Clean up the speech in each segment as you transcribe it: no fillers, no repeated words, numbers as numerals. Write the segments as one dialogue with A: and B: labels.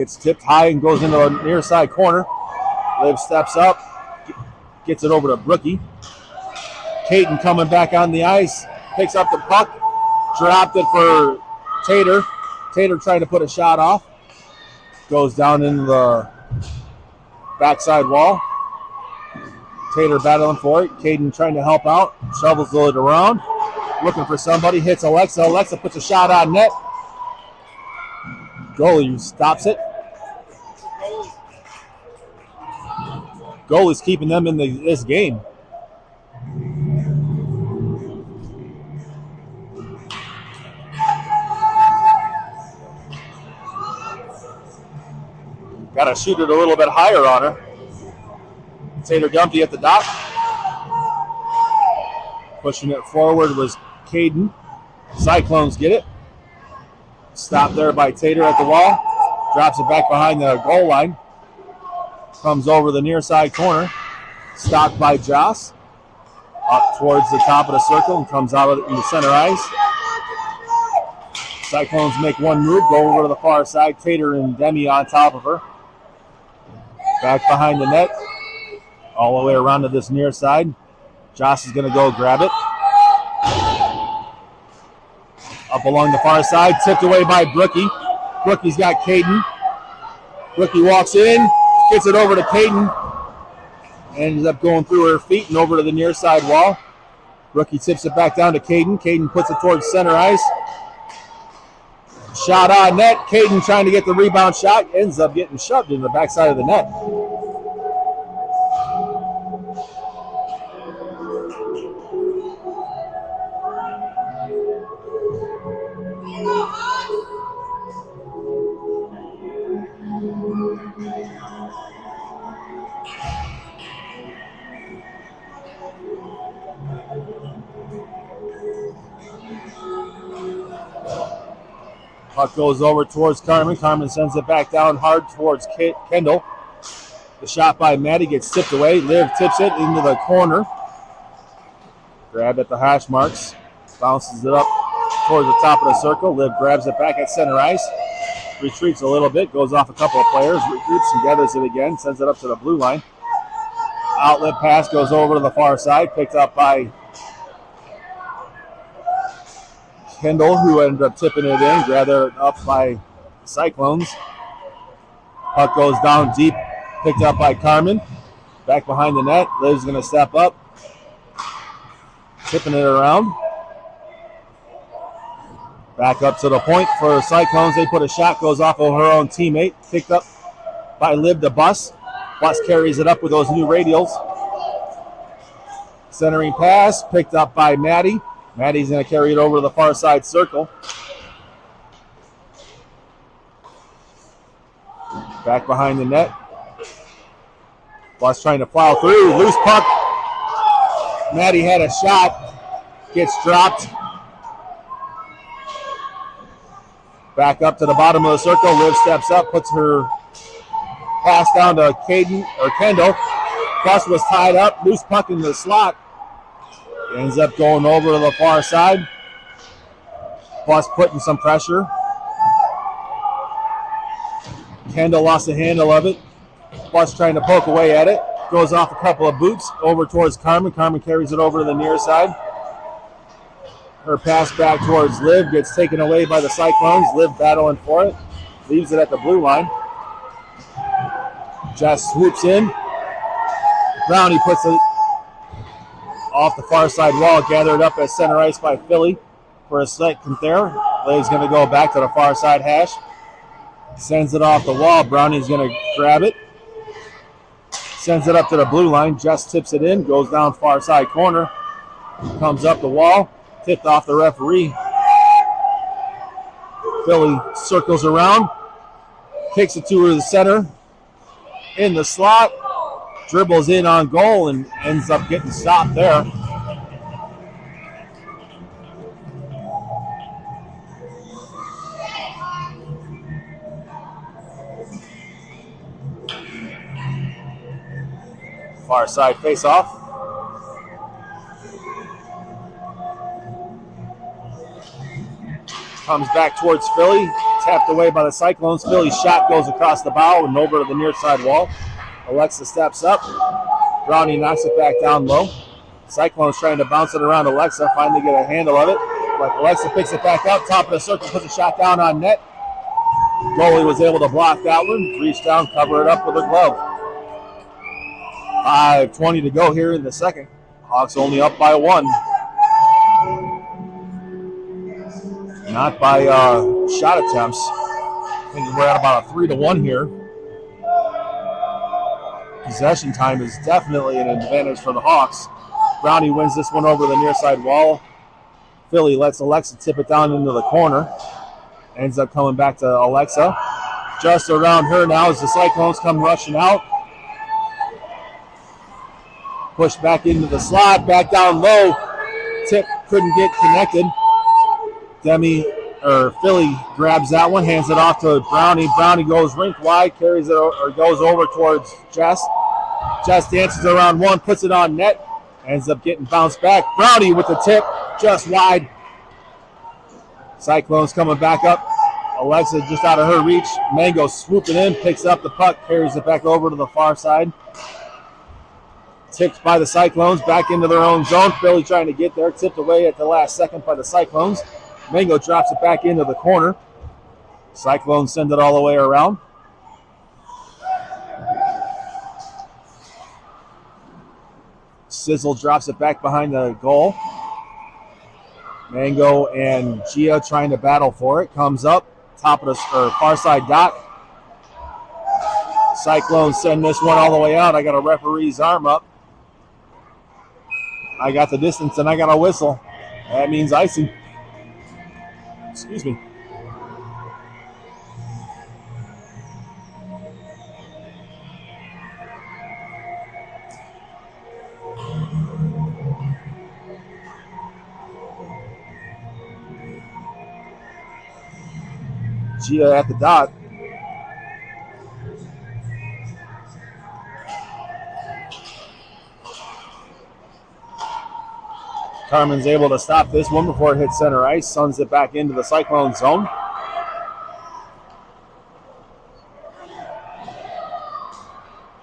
A: It's tipped high and goes into the near side corner. Liv steps up, gets it over to Brookie. Caden coming back on the ice, picks up the puck, dropped it for Tater. Tater trying to put a shot off. Goes down into the backside wall. Tater battling for it. Caden trying to help out. Shovels it around. Looking for somebody. Hits Alexa. Alexa puts a shot on net. Goalie stops it. Goalie's keeping them in this game. Got to shoot it a little bit higher on her. Tater Gumpy at the dot. Pushing it forward was Caden. Cyclones get it. Stopped there by Tater at the wall. Drops it back behind the goal line. Comes over the near side corner. Stopped by Joss. Up towards the top of the circle and comes out in the center ice. Cyclones make one move, go over to the far side. Tater and Demi on top of her. Back behind the net. All the way around to this near side. Joss is going to go grab it. Up along the far side, tipped away by Brookie. Brookie's got Caden. Brookie walks in, gets it over to Caden. Ends up going through her feet and over to the near side wall. Brookie tips it back down to Caden. Caden puts it towards center ice. Shot on net. Caden trying to get the rebound shot. Ends up getting shoved in the backside of the net. Puck goes over towards Carmen. Carmen sends it back down hard towards Kendall. The shot by Maddie gets tipped away. Liv tips it into the corner. Grab at the hash marks. Bounces it up towards the top of the circle. Liv grabs it back at center ice. Retreats a little bit. Goes off a couple of players. Regroups and gathers it again. Sends it up to the blue line. Outlet pass goes over to the far side. Picked up by Kendall, who ended up tipping it in, gathered up by Cyclones. Puck goes down deep, picked up by Carmen. Back behind the net. Liv's going to step up, tipping it around. Back up to the point for Cyclones. They put a shot, goes off of her own teammate. Picked up by Liv the Bus. Bus carries it up with those new radials. Centering pass, picked up by Maddie. Maddie's going to carry it over to the far side circle. Back behind the net. Bus trying to plow through. Loose puck. Maddie had a shot. Gets dropped. Back up to the bottom of the circle. Liv steps up, puts her pass down to Kendall. Bus was tied up. Loose puck in the slot. Ends up going over to the far side. Bus putting some pressure. Kendall lost the handle of it. Bus trying to poke away at it. Goes off a couple of boots over towards Carmen. Carmen carries it over to the near side. Her pass back towards Liv gets taken away by the Cyclones. Liv battling for it. Leaves it at the blue line. Jess swoops in. Brownie puts it off the far side wall, gathered up at center ice by Philly for a second there. Liv's going to go back to the far side hash. Sends it off the wall. Brownie's going to grab it. Sends it up to the blue line. Just tips it in. Goes down far side corner. Comes up the wall. Tipped off the referee. Philly circles around. Kicks it to the center. In the slot. Dribbles in on goal and ends up getting stopped there. Far side face-off. Comes back towards Philly. tapped away by the Cyclones. Philly's shot goes across the bow and over to the near side wall. Alexa steps up. Brownie knocks it back down low. Cyclones trying to bounce it around Alexa, finally get a handle of it. But Alexa picks it back up, top of the circle, puts a shot down on net. Goalie was able to block that one, reach down, cover it up with her glove. 5:20 to go here in the second. Hawks only up by 1. Not by shot attempts. I think we're at about a 3-1 here. Possession time is definitely an advantage for the Hawks. Brownie wins this one over the near side wall. Philly lets Alexa tip it down into the corner. Ends up coming back to Alexa. Just around her now as the Cyclones come rushing out. Pushed back into the slot, back down low. Tip couldn't get connected. Philly grabs that one, hands it off to Brownie. Brownie goes rink wide, carries it or goes over towards Jess. Jess dances around one, puts it on net, ends up getting bounced back. Brownie with the tip, just wide. Cyclones coming back up. Alexa just out of her reach. Mango swooping in, picks up the puck, carries it back over to the far side. Tipped by the Cyclones, back into their own zone. Philly trying to get there, tipped away at the last second by the Cyclones. Mango drops it back into the corner. Cyclones send it all the way around. Sizzle drops it back behind the goal. Mango and Gia trying to battle for it. Comes up, top of the far side dot. Cyclones send this one all the way out. I got a referee's arm up. I got the distance and I got a whistle. That means icing. Excuse me. Gia at the dot. Carmen's able to stop this one before it hits center ice. Suns it back into the Cyclone zone.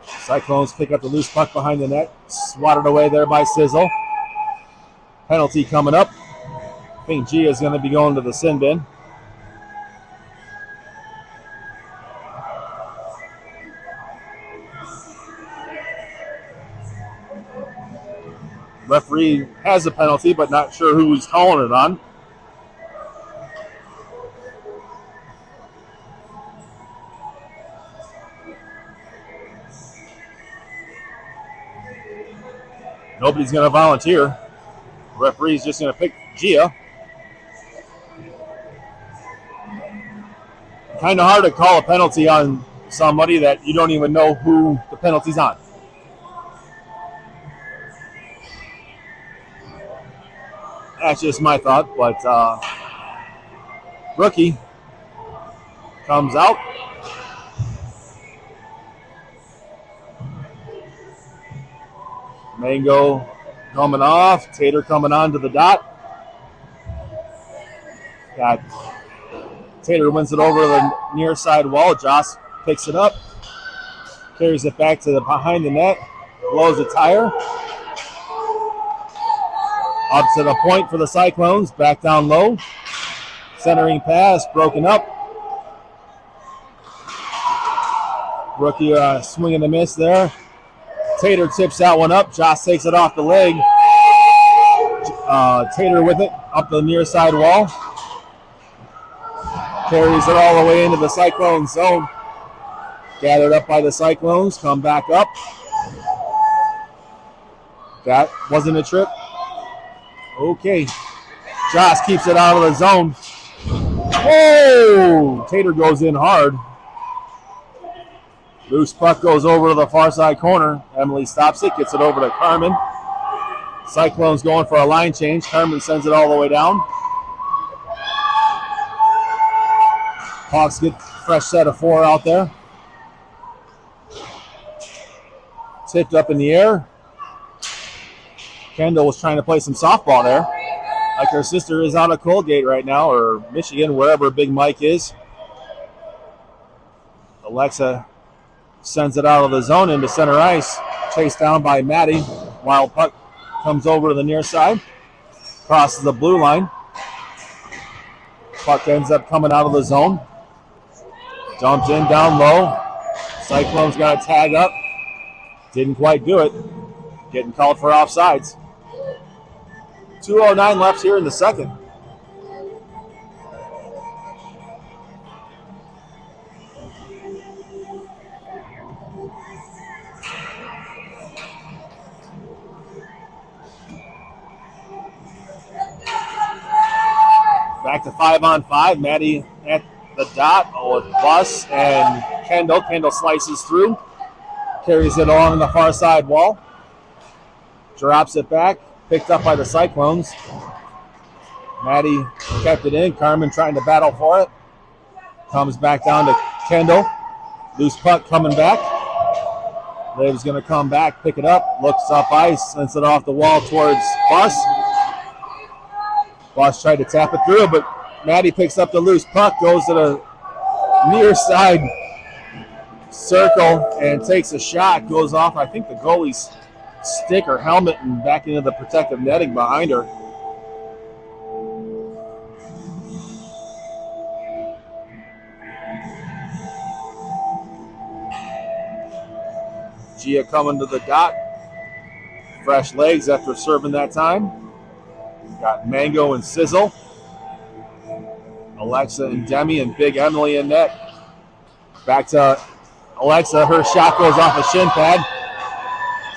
A: Cyclones pick up the loose puck behind the net. Swatted away there by Sizzle. Penalty coming up. I think Gia is going to be going to the sin bin. Referee has a penalty, but not sure who he's calling it on. Nobody's going to volunteer. The referee's just going to pick Gia. Kind of hard to call a penalty on somebody that you don't even know who the penalty's on. That's just my thought, but rookie comes out. Mango coming off. Tater coming on to the dot. Got Tater wins it over to the near side wall. Joss picks it up. Carries it back to the behind the net. Blows a tire. Up to the point for the Cyclones. Back down low. Centering pass. Broken up. Rookie swinging the miss there. Tater tips that one up. Joss takes it off the leg. Tater with it. Up the near side wall. Carries it all the way into the Cyclone zone. Gathered up by the Cyclones. Come back up. That wasn't a trip. Okay. Joss keeps it out of the zone. Whoa! Tater goes in hard. Loose puck goes over to the far side corner. Emily stops it, gets it over to Carmen. Cyclones going for a line change. Carmen sends it all the way down. Hawks get a fresh set of 4 out there. Tipped up in the air. Kendall was trying to play some softball there. Like her sister is out of Colgate right now, or Michigan, wherever Big Mike is. Alexa sends it out of the zone into center ice. Chased down by Maddie. Wild puck comes over to the near side. Crosses the blue line. Puck ends up coming out of the zone. Dumped in down low. Cyclone's got a tag up. Didn't quite do it. Getting called for offsides. 2:09 left here in the second. Back to 5-on-5. Maddie at the dot with Bus and Kendall. Kendall slices through. Carries it along the far side wall. Drops it back. Picked up by the Cyclones. Maddie kept it in. Carmen trying to battle for it. Comes back down to Kendall. Loose puck coming back. Liv's going to come back, pick it up. Looks up ice. Sends it off the wall towards Bus. Bus tried to tap it through, but Maddie picks up the loose puck. Goes to the near side circle and takes a shot. Goes off, I think, the goalie's stick or helmet and back into the protective netting behind her. Gia coming to the dot. Fresh legs after serving that time. Got Mango and Sizzle. Alexa and Demi and Big Emily in net. Back to Alexa. Her shot goes off a shin pad.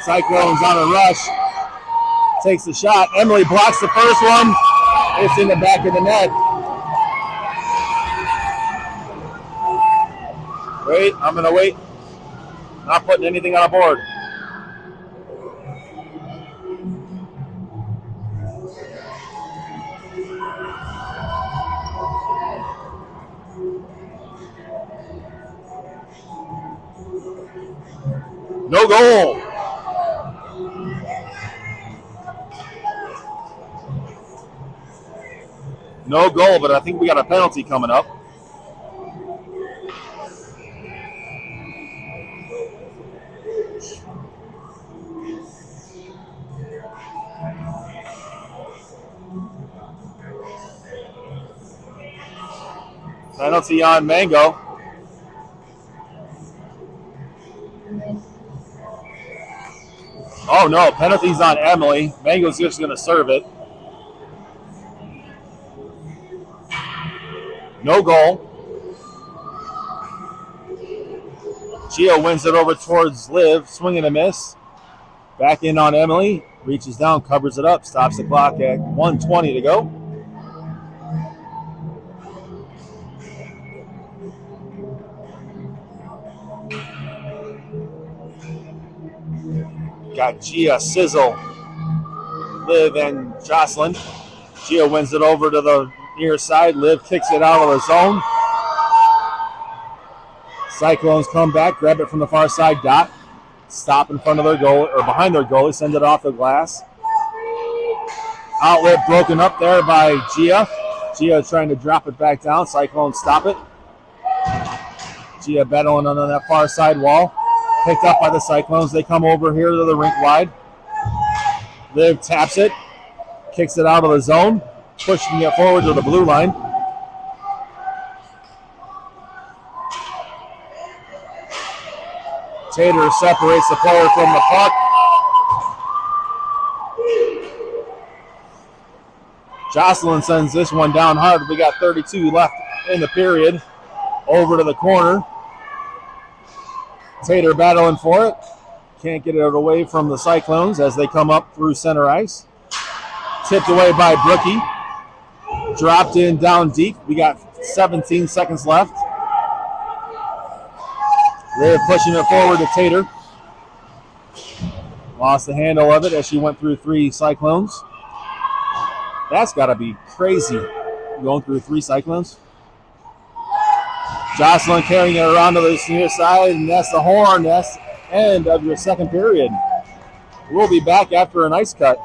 A: Cyclone's on a rush. Takes the shot. Emily blocks the first one. It's in the back of the net. Wait, I'm going to wait. Not putting anything on a board. No goal. No goal, but I think we got a penalty coming up. Penalty on Mango. Oh no, penalty's on Emily. Mango's just going to serve it. No goal. Gio wins it over towards Liv. Swing and a miss. Back in on Emily. Reaches down, covers it up. Stops the clock at 1:20 to go. Got Gia, Sizzle, Liv, and Jocelyn. Gia wins it over to the near side. Liv kicks it out of the zone. Cyclones come back, grab it from the far side. Dot. Stop in front of their goal, or behind their goalie. Send it off the glass. Outlet broken up there by Gia. Gia trying to drop it back down. Cyclones stop it. Gia battling on that far side wall. Picked up by the Cyclones. They come over here to the rink wide. Liv taps it. Kicks it out of the zone. Pushing it forward to the blue line. Tater separates the player from the puck. Jocelyn sends this one down hard. We got 32 left in the period. Over to the corner. Tater battling for it. Can't get it away from the Cyclones as they come up through center ice. Tipped away by Brookie. Dropped in down deep. We got 17 seconds left. They're pushing it forward to Tater. Lost the handle of it as she went through 3 Cyclones. That's got to be crazy, going through 3 Cyclones. Jocelyn carrying it around to the near side, and that's the horn. That's the end of your second period. We'll be back after an ice cut.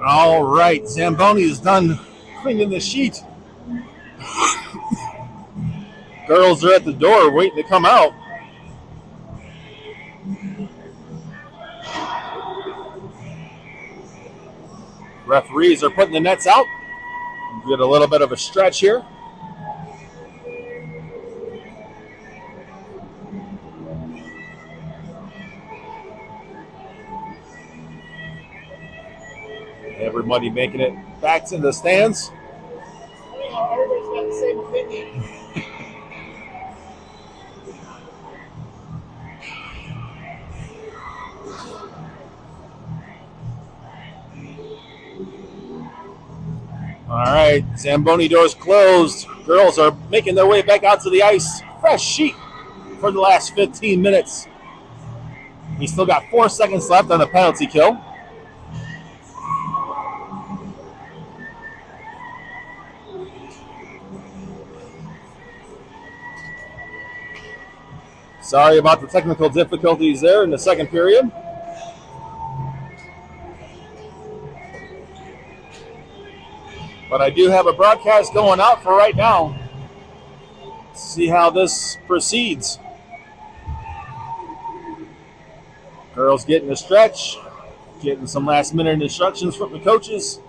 A: All right, Zamboni is done cleaning the sheet. Girls are at the door waiting to come out. Referees are putting the nets out. Get a little bit of a stretch here. Everybody making it back to the stands.
B: Everybody's got the same opinion.
A: All right, Zamboni doors closed. Girls are making their way back out to the ice. Fresh sheet for the last 15 minutes. We still got 4 seconds left on the penalty kill. Sorry about the technical difficulties there in the second period. But I do have a broadcast going out for right now. Let's see how this proceeds. Girls getting a stretch, getting some last minute instructions from the coaches.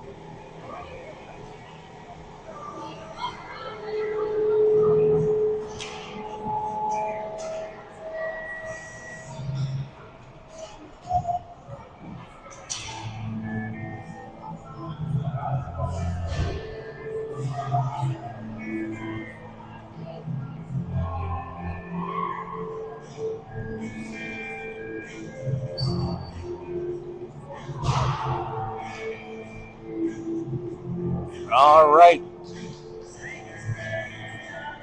A: All right.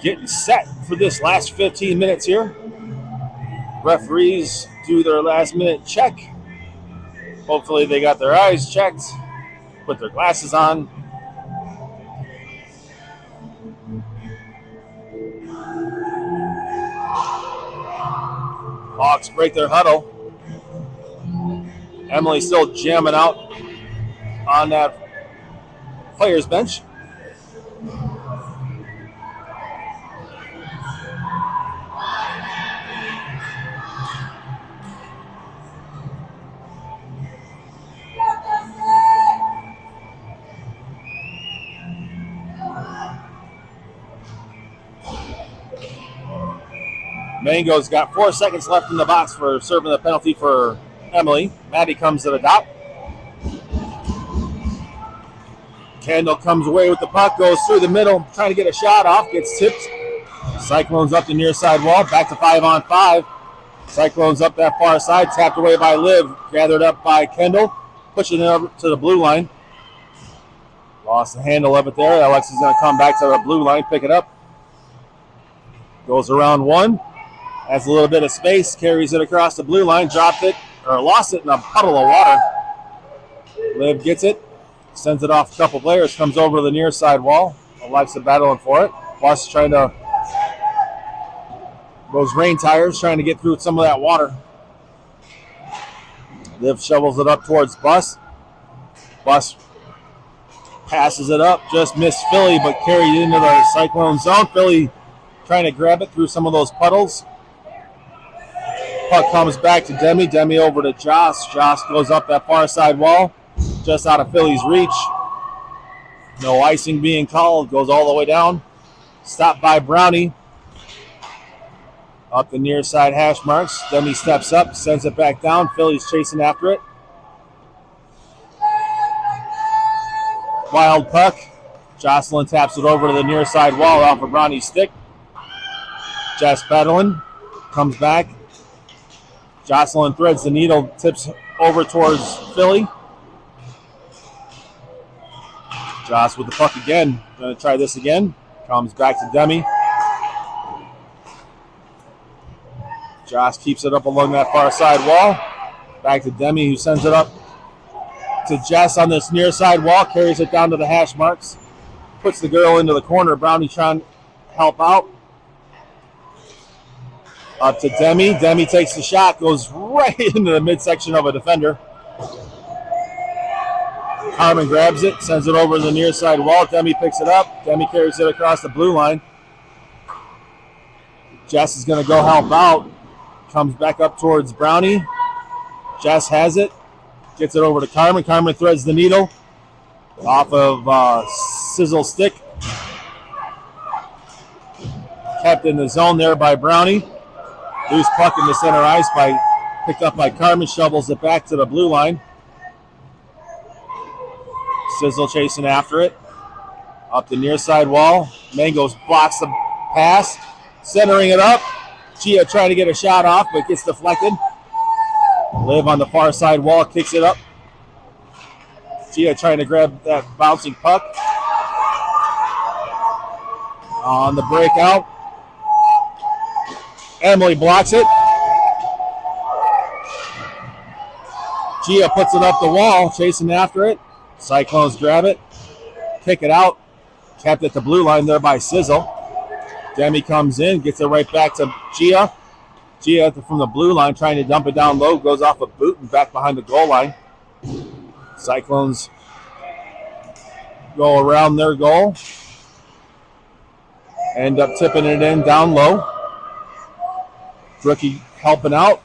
A: Getting set for this last 15 minutes here. Referees do their last minute check. Hopefully they got their eyes checked, put their glasses on. Hawks break their huddle. Emily still jamming out on that players bench. Mango's got 4 seconds left in the box for serving the penalty for Emily. Maddie comes to the dot. Kendall comes away with the puck, goes through the middle, trying to get a shot off, gets tipped. Cyclone's up the near side wall, back to 5-on-5. Cyclone's up that far side, tapped away by Liv, gathered up by Kendall, pushing it over to the blue line. Lost the handle of it there. Alexa's going to come back to the blue line, pick it up. Goes around one, has a little bit of space, carries it across the blue line, dropped it, or lost it in a puddle of water. Liv gets it. Sends it off a couple players, comes over to the near side wall. Alexa battling for it. Bus trying to, those rain tires, trying to get through some of that water. Liv shovels it up towards Bus. Bus passes it up, just missed Philly, but carried into the Cyclone zone. Philly trying to grab it through some of those puddles. Puck comes back to Demi. Demi over to Joss. Joss goes up that far side wall. Just out of Philly's reach. No icing being called. Goes all the way down. Stopped by Brownie. Up the near side hash marks. Demi steps up, sends it back down. Philly's chasing after it. Wild puck. Jocelyn taps it over to the near side wall off of Brownie's stick. Jess pedaling. Comes back. Jocelyn threads the needle, tips over towards Philly. Joss with the puck again. Going to try this again. Comes back to Demi. Joss keeps it up along that far side wall. Back to Demi, who sends it up to Jess on this near side wall. Carries it down to the hash marks. Puts the girl into the corner. Brownie trying to help out. Up to Demi. Demi takes the shot. Goes right into the midsection of a defender. Carmen grabs it, sends it over to the near side wall. Demi picks it up. Demi carries it across the blue line. Jess is going to go help out. Comes back up towards Brownie. Jess has it. Gets it over to Carmen. Carmen threads the needle off of Sizzle stick. Kept in the zone there by Brownie. Loose puck in the center ice picked up by Carmen. Shovels it back to the blue line. Sizzle chasing after it. Up the near side wall. Mangos blocks the pass. Centering it up. Gia trying to get a shot off, but gets deflected. Liv on the far side wall, kicks it up. Gia trying to grab that bouncing puck. On the breakout. Emily blocks it. Gia puts it up the wall, chasing after it. Cyclones grab it. Kick it out. Kept at the blue line there by Sizzle. Demi comes in, gets it right back to Gia. Gia from the blue line trying to dump it down low, goes off a boot and back behind the goal line. Cyclones go around their goal. End up tipping it in down low. Rookie helping out.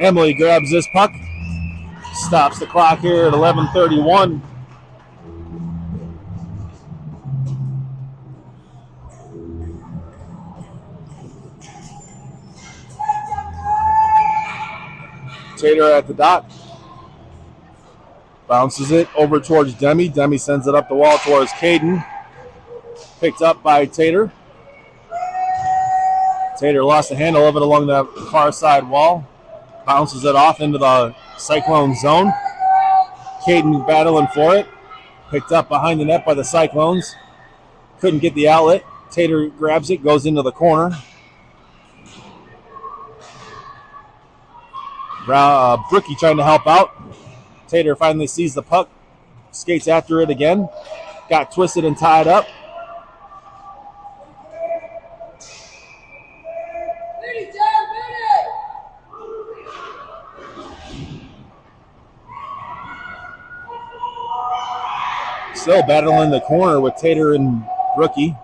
A: Emily grabs this puck. Stops the clock here at 11:31. Tater at the dot. Bounces it over towards Demi. Demi sends it up the wall towards Caden. Picked up by Tater. Tater lost the handle of it along the far side wall. Bounces it off into the Cyclone zone. Caden battling for it. Picked up behind the net by the Cyclones. Couldn't get the outlet. Tater grabs it, goes into the corner. Brookie trying to help out. Tater finally sees the puck. Skates after it again. Got twisted and tied up. Still battling the corner with Tater and Brookie.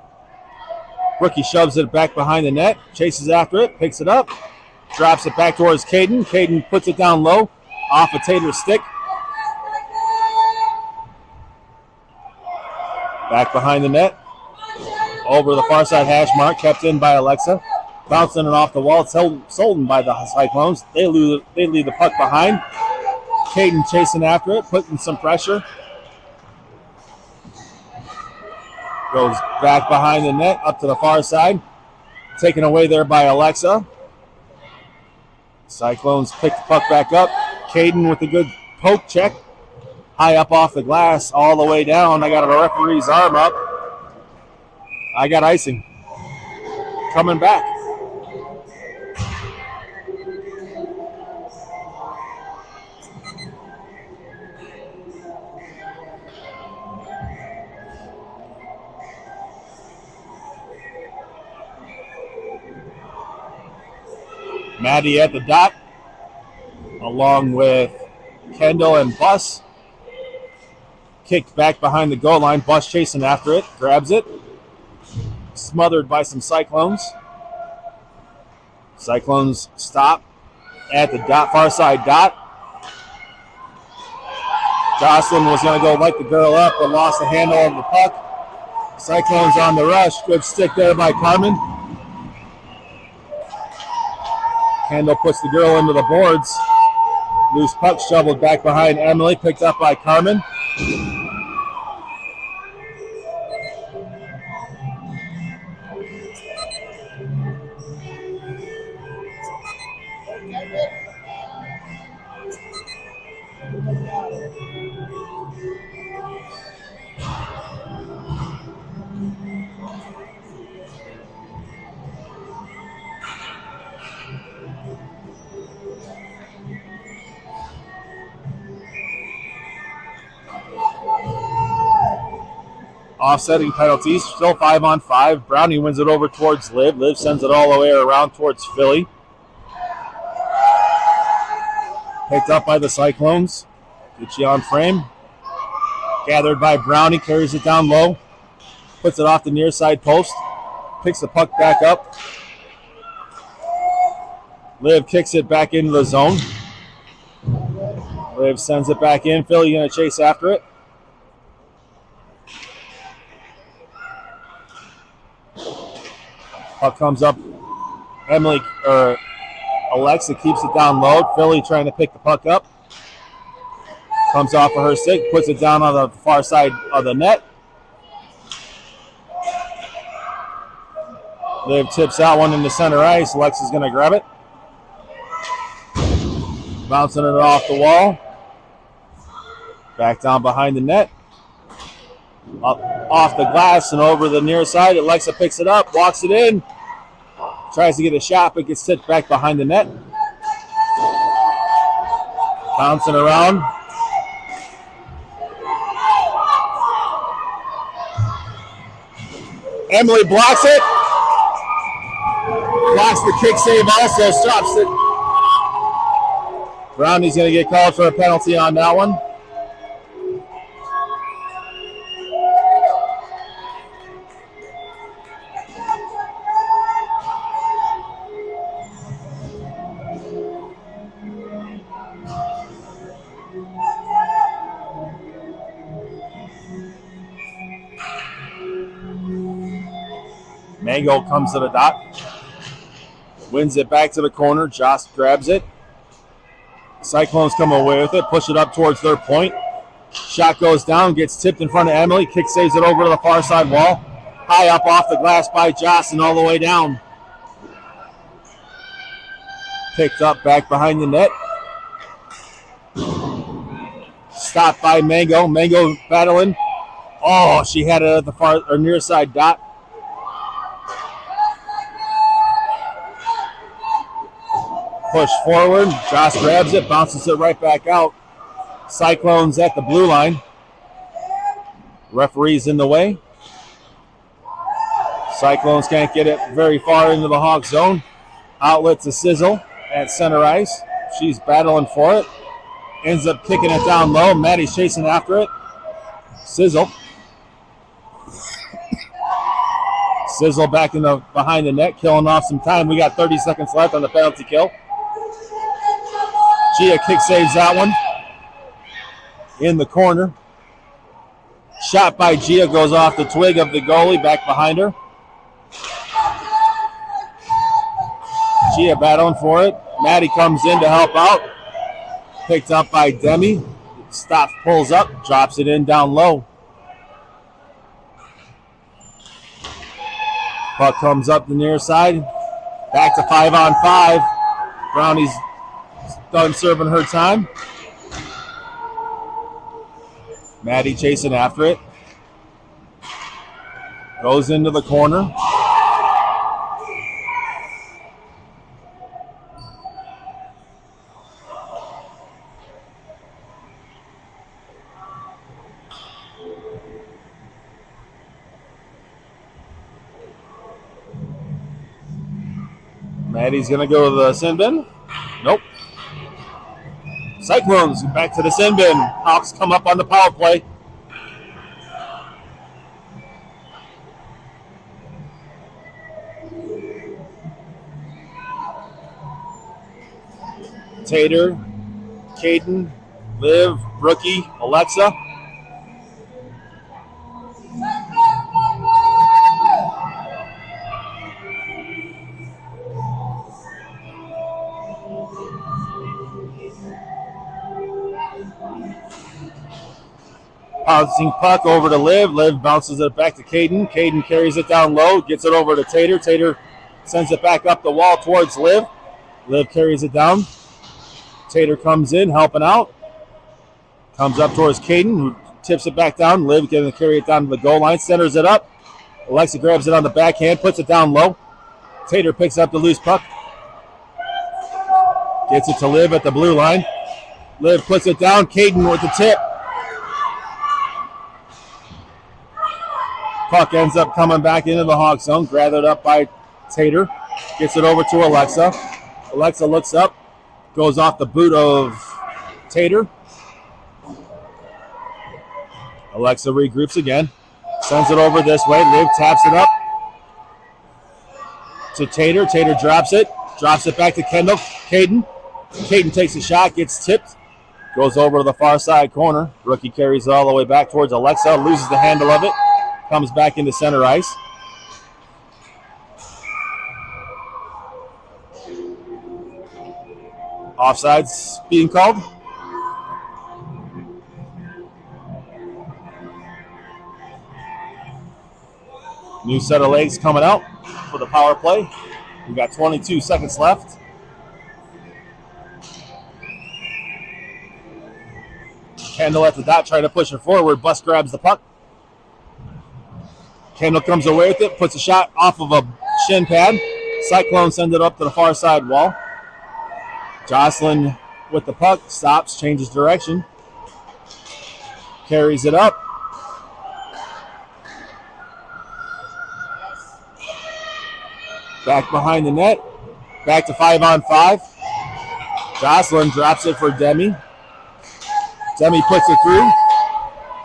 A: Brookie shoves it back behind the net. Chases after it. Picks it up. Drops it back towards Caden. Caden puts it down low off of Tater's stick. Back behind the net. Over the far side hash mark. Kept in by Alexa. Bouncing it off the wall. It's Solden by the Cyclones. They leave the puck behind. Caden chasing after it. Putting some pressure. Goes back behind the net. Up to the far side. Taken away there by Alexa. Cyclones pick the puck back up. Caden with a good poke check. High up off the glass, all the way down. I got a referee's arm up. I got icing. Coming back. Maddie at the dot, along with Kendall and Bus. Kicked back behind the goal line. Bus chasing after it. Grabs it. Smothered by some Cyclones. Cyclones stop at the dot, far side dot. Jocelyn was going to go light the girl up, but lost the handle of the puck. Cyclones on the rush. Good stick there by Carmen. Kendall puts the girl into the boards. Loose puck shoveled back behind Emily. Picked up by Carmen. Offsetting penalties, still 5-on-5. Brownie wins it over towards Liv. Liv sends it all the way around towards Philly. Picked up by the Cyclones. Gets you on frame. Gathered by Brownie, carries it down low. Puts it off the near side post. Picks the puck back up. Liv kicks it back into the zone. Liv sends it back in. Philly going to chase after it. Puck comes up. Alexa keeps it down low. Philly trying to pick the puck up. Comes off of her stick, puts it down on the far side of the net. Liv tips that one into center ice. Alexa's going to grab it. Bouncing it off the wall. Back down behind the net. Up off the glass and over the near side. Alexa picks it up, walks it in. Tries to get a shot, but gets tipped back behind the net. Bouncing around. Emily blocks it. Blocks the kick save also, stops it. Brownie's going to get called for a penalty on that one. Mango comes to the dot. Wins it back to the corner. Joss grabs it. Cyclones come away with it. Push it up towards their point. Shot goes down. Gets tipped in front of Emily. Kick saves it over to the far side wall. High up off the glass by Joss and all the way down. Picked up back behind the net. Stopped by Mango. Mango battling. Oh, she had it at the far or near side dot. Push forward. Joss grabs it, bounces it right back out. Cyclones at the blue line. Referee's in the way. Cyclones can't get it very far into the Hawk zone. Outlet to Sizzle at center ice. She's battling for it. Ends up kicking it down low. Maddie's chasing after it. Sizzle. Sizzle back in the behind the net, killing off some time. We got 30 seconds left on the penalty kill. Gia kick saves that one. In the corner. Shot by Gia goes off the twig of the goalie, back behind her. Gia battling for it. Maddie comes in to help out. Picked up by Demi. Stops, pulls up, drops it in down low. Puck comes up the near side. Back to 5-on-5. Brownie's done serving her time. Maddie chasing after it. Goes into the corner. Maddie's going to go to the sin bin. Nope. Cyclones back to the sin bin. Hawks come up on the power play. Tater, Caden, Liv, Brookie, Alexa. Bouncing puck over to Liv. Liv bounces it back to Caden. Caden carries it down low, gets it over to Tater. Tater sends it back up the wall towards Liv. Liv carries it down. Tater comes in, helping out. Comes up towards Caden, who tips it back down. Liv going to carry it down to the goal line, centers it up. Alexa grabs it on the backhand, puts it down low. Tater picks up the loose puck. Gets it to Liv at the blue line. Liv puts it down. Caden with the tip. Puck ends up coming back into the Hawk zone, gathered up by Tater. Gets it over to Alexa. Alexa looks up, goes off the boot of Tater. Alexa regroups again. Sends it over this way. Liv taps it up to Tater. Tater drops it. Drops it back to Kendall. Caden. Caden takes a shot. Gets tipped. Goes over to the far side corner. Rookie carries it all the way back towards Alexa. Loses the handle of it. Comes back into center ice. Offsides being called. New set of legs coming out for the power play. We've got 22 seconds left. Kendall at the dot trying to push it forward. Bus grabs the puck. Kendall comes away with it, puts a shot off of a shin pad. Cyclone sends it up to the far side wall. Jocelyn with the puck, stops, changes direction. Carries it up. Back behind the net. Back to 5-on-5. Jocelyn drops it for Demi. Demi puts it through.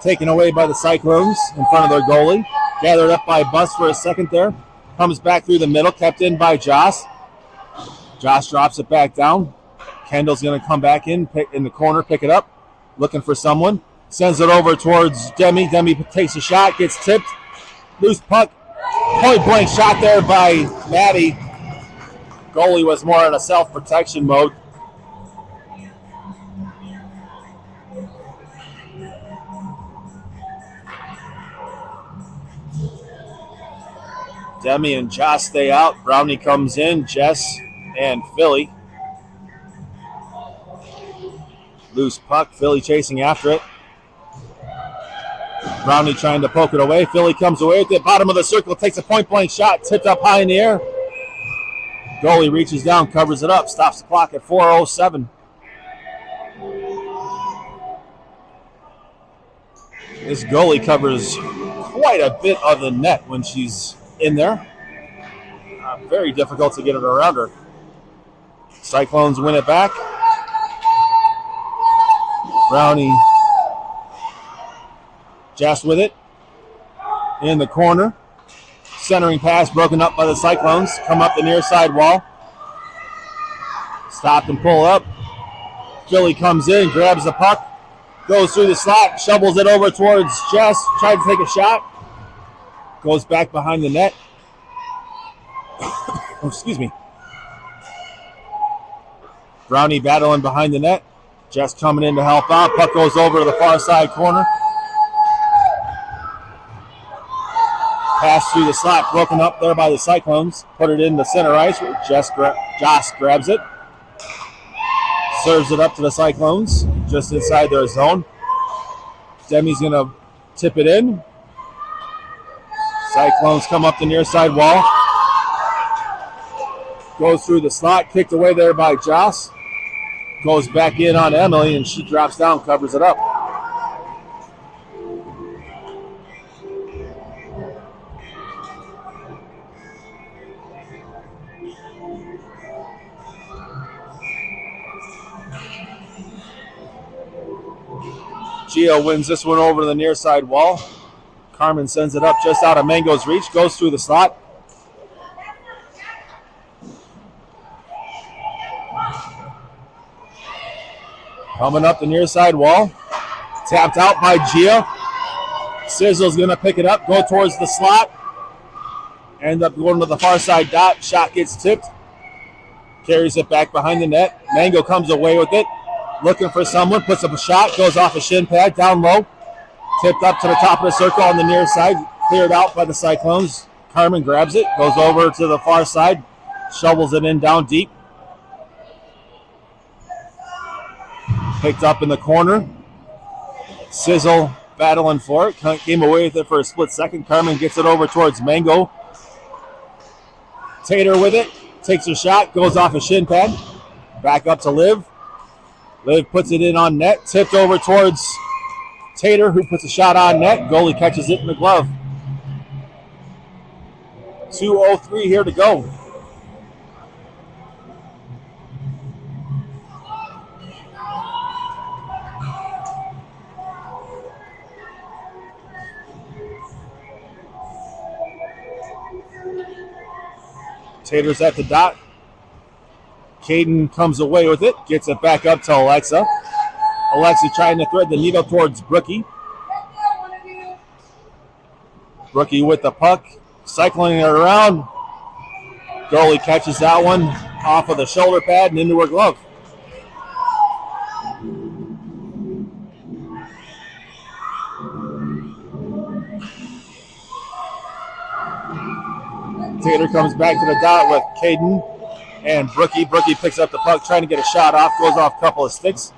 A: Taken away by the Cyclones in front of their goalie. Gathered up by Bus for a second there. Comes back through the middle. Kept in by Josh. Josh drops it back down. Kendall's going to come back in the corner, pick it up. Looking for someone. Sends it over towards Demi. Demi takes a shot. Gets tipped. Loose puck. Point blank shot there by Maddie. Goalie was more in a self-protection mode. Demi and Josh stay out. Brownie comes in. Jess and Philly. Loose puck. Philly chasing after it. Brownie trying to poke it away. Philly comes away with it. Bottom of the circle. Takes a point-blank shot. Tipped up high in the air. Goalie reaches down. Covers it up. Stops the clock at 4:07. This goalie covers quite a bit of the net when she's in there. Very difficult to get it around her. Cyclones win it back. Brownie just with it in the corner. Centering pass broken up by the Cyclones. Come up the near side wall. Stop and pull up. Philly comes in, grabs the puck, goes through the slot, shovels it over towards Jess. Tried to take a shot. Goes back behind the net. Oh, excuse me. Brownie battling behind the net. Jess coming in to help out. Puck goes over to the far side corner. Pass through the slot, broken up there by the Cyclones. Put it in the center ice where Josh grabs it. Serves it up to the Cyclones, just inside their zone. Demi's going to tip it in. Cyclones come up the near side wall. Goes through the slot, kicked away there by Joss. Goes back in on Emily, and she drops down, covers it up. Gio wins this one over to the near side wall. Carmen sends it up just out of Mango's reach. Goes through the slot. Coming up the near side wall. Tapped out by Gio. Sizzle's going to pick it up. Go towards the slot. End up going to the far side dot. Shot gets tipped. Carries it back behind the net. Mango comes away with it. Looking for someone, puts up a shot, goes off a shin pad, down low. Tipped up to the top of the circle on the near side, cleared out by the Cyclones. Carmen grabs it, goes over to the far side, shovels it in down deep. Picked up in the corner. Sizzle battling for it, came away with it for a split second. Carmen gets it over towards Mango. Tater with it, takes a shot, goes off a shin pad. Back up to Liv. Liv puts it in on net, tipped over towards Tater, who puts a shot on net. Goalie catches it in the glove. 2:03 here to go. Tater's at the dot. Caden comes away with it, gets it back up to Alexa. Alexa trying to thread the needle towards Brookie. Brookie with the puck, cycling it around. Goalie catches that one off of the shoulder pad and into her glove. Tater comes back to the dot with Caden and Brookie. Brookie picks up the puck, trying to get a shot off, goes off a couple of sticks.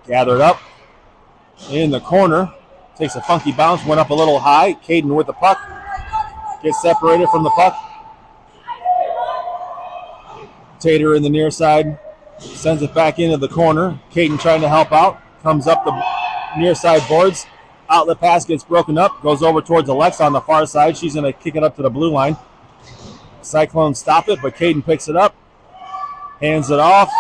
A: Gathered up in the corner, takes a funky bounce, went up a little high. Caden with the puck, gets separated from the puck. Tater in the near side, sends it back into the corner. Caden trying to help out, comes up the near side boards. Outlet pass gets broken up, goes over towards Alexa on the far side. She's going to kick it up to the blue line. Cyclone stop it, but Caden picks it up, hands it off.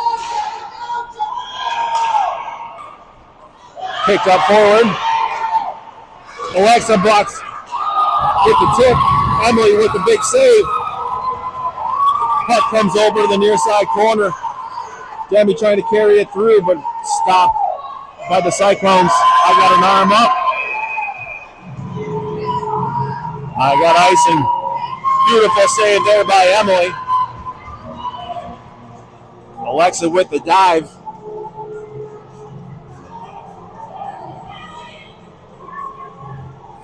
A: Picked up forward. Alexa blocks with the tip. Emily with the big save. Puck comes over to the near side corner. Demi trying to carry it through, but stopped by the Cyclones. I got an arm up. I got icing. Beautiful save there by Emily. Alexa with the dive.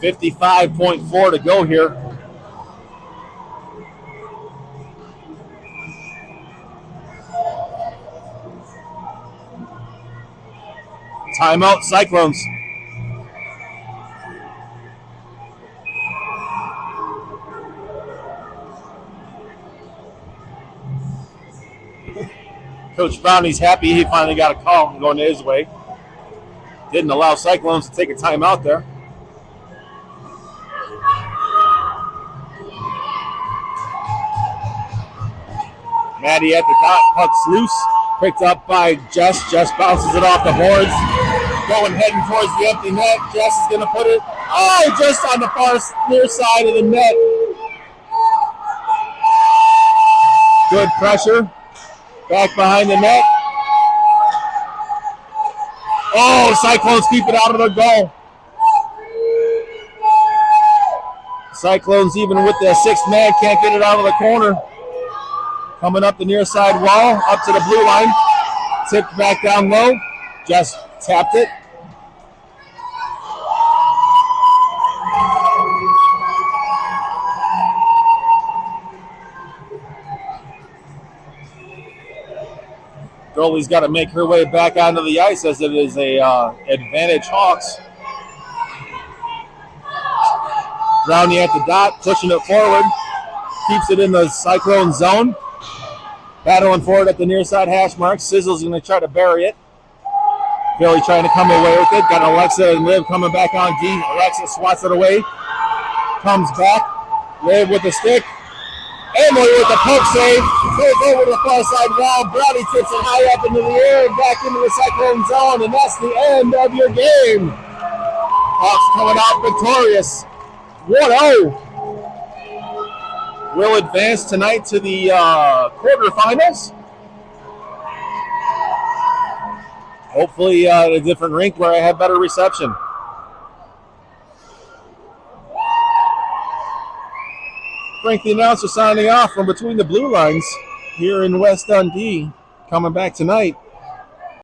A: .54 to go here. Timeout, Cyclones. Coach Brownie's happy he finally got a call going his way. Didn't allow Cyclones to take a timeout there. Maddie at the dot, puck's loose. Picked up by Jess. Jess bounces it off the boards. Going heading towards the empty net. Jess is going to put it, just on the far near side of the net. Good pressure. Back behind the net. Cyclones keep it out of the goal. Cyclones, even with their sixth man, can't get it out of the corner. Coming up the near side wall, up to the blue line. Tipped back down low. Just tapped it. Goalie's got to make her way back onto the ice as it is a advantage Hawks. Brownie at the dot, pushing it forward. Keeps it in the Cyclone zone. Battling forward at the near side hash mark. Sizzle's going to try to bury it. Philly trying to come away with it. Got Alexa and Liv coming back on D. Alexa swats it away. Comes back. Liv with the stick. Emily with the poke save. Goes over to the far side wall. Brownie tips it high up into the air and back into the Cyclone zone. And that's the end of your game. Hawks coming out victorious. 1-0. Will advance tonight to the quarterfinals. Hopefully at a different rink where I have better reception. Frank the announcer signing off from between the blue lines here in West Dundee. Coming back tonight